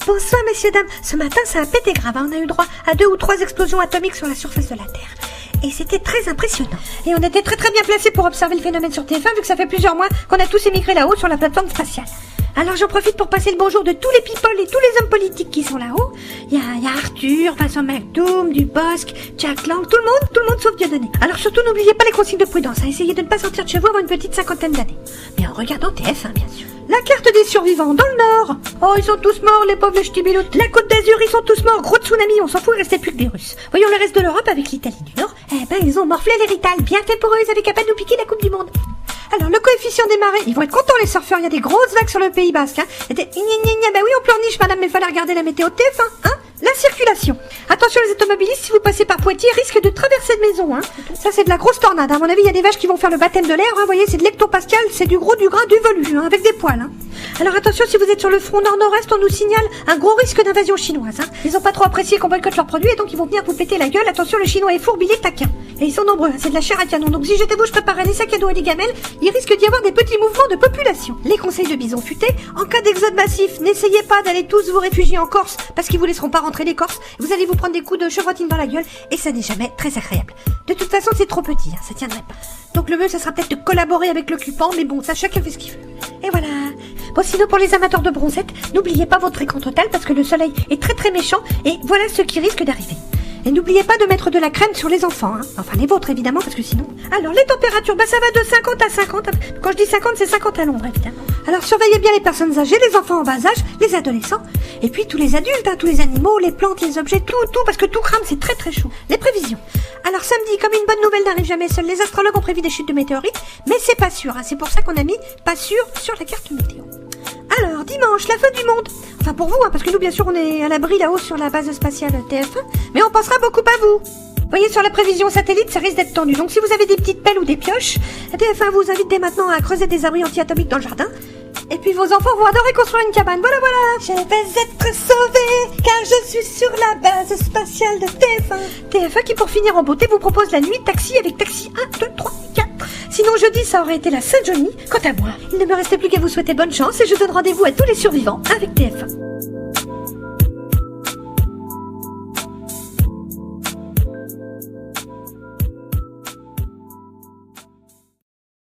Bonsoir, messieurs, dames. Ce matin, ça a pété grave. On a eu droit à 2 ou 3 explosions atomiques sur la surface de la Terre. Et c'était très impressionnant. Et on était très bien placés pour observer le phénomène sur TF1, vu que ça fait plusieurs mois qu'on a tous émigré là-haut sur la plateforme spatiale. Alors j'en profite pour passer le bonjour de tous les people et tous les hommes politiques qui sont là-haut. Il y a Arthur, Vincent McDoom, Dubosc, Jack Lang, tout le monde sauf Dieudonné. Alors surtout n'oubliez pas les consignes de prudence, essayez de ne pas sortir de chez vous avant une petite 50aine d'années. Mais en regardant TF1 bien sûr. La carte des survivants dans le nord. Oh, ils sont tous morts, les pauvres ch'tibiloutes. La Côte d'Azur, ils sont tous morts. Gros tsunami, on s'en fout, il restait plus que des Russes. Voyons le reste de l'Europe avec l'Italie du Nord. Eh ben, ils ont morflé l'héritage. Bien fait pour eux, ils avaient qu'à pas nous piquer la Coupe du Monde. Alors, le coefficient des marées, ils vont être contents les surfeurs, il y a des grosses vagues sur le Pays Basque, hein. Bah oui, on pleurniche, madame, mais fallait regarder la météo TF1, hein. La circulation. Attention les automobilistes, si vous passez par Poitiers, risque de traverser de maison, hein. Ça c'est de la grosse tornade, à mon avis, il y a des vaches qui vont faire le baptême de l'air, hein. Vous voyez, c'est de l'hectopascal, c'est du gros, du gras, du velu, hein, avec des poils, hein. Alors attention, si vous êtes sur le front nord-nord-est, on nous signale un gros risque d'invasion chinoise, hein. Ils ont pas trop apprécié qu'on boycotte leurs produits et donc ils vont venir vous péter la gueule. Attention, le chinois est fourbe, il est taquin. Et ils sont nombreux, hein. C'est de la chair à canon. Donc si j'étais vous, je préparerais des sacs à dos et des gamelles. Il risque d'y avoir des petits mouvements de population. Les conseils de Bison Futé, en cas d'exode massif, n'essayez pas d'aller tous vous réfugier en Corse parce qu'ils vous laisseront pas rentrer les Corses. Vous allez vous prendre des coups de chevrotine dans la gueule et ça n'est jamais très agréable. De toute façon, c'est trop petit, hein. Ça tiendrait pas. Donc le mieux, ça sera peut-être de collaborer avec l'occupant, mais bon, ça chacun fait ce qu'il veut. Et voilà. Bon, sinon pour les amateurs de bronzette, n'oubliez pas votre écran total parce que le soleil est très méchant et voilà ce qui risque d'arriver. Et n'oubliez pas de mettre de la crème sur les enfants, hein. Enfin les vôtres évidemment parce que sinon... Alors les températures, ça va de 50 à 50. Quand je dis 50, c'est 50 à l'ombre évidemment. Alors surveillez bien les personnes âgées, les enfants en bas âge, les adolescents, et puis tous les adultes, hein, tous les animaux, les plantes, les objets, tout, parce que tout crame, c'est très chaud. Les prévisions. Alors samedi, comme une bonne nouvelle n'arrive jamais seule, les astrologues ont prévu des chutes de météorites, mais c'est pas sûr, hein. C'est pour ça qu'on a mis pas sûr sur la carte météo. Alors, dimanche, la fin du monde. Enfin pour vous, hein, parce que nous bien sûr on est à l'abri là-haut sur la base spatiale TF1, mais on pensera beaucoup à vous. Vous voyez, sur la prévision satellite, ça risque d'être tendu. Donc si vous avez des petites pelles ou des pioches, TF1 vous invite dès maintenant à creuser des abris anti-atomiques dans le jardin. Et puis vos enfants vont adorer construire une cabane. Voilà. Je vais être sauvée, car je suis sur la base spatiale de TF1. TF1 qui, pour finir en beauté, vous propose la nuit taxi avec taxi 1, 2, 3, 4. Sinon, jeudi, ça aurait été la Saint-Johnny. Quant à moi, il ne me restait plus qu'à vous souhaiter bonne chance et je donne rendez-vous à tous les survivants avec TF1.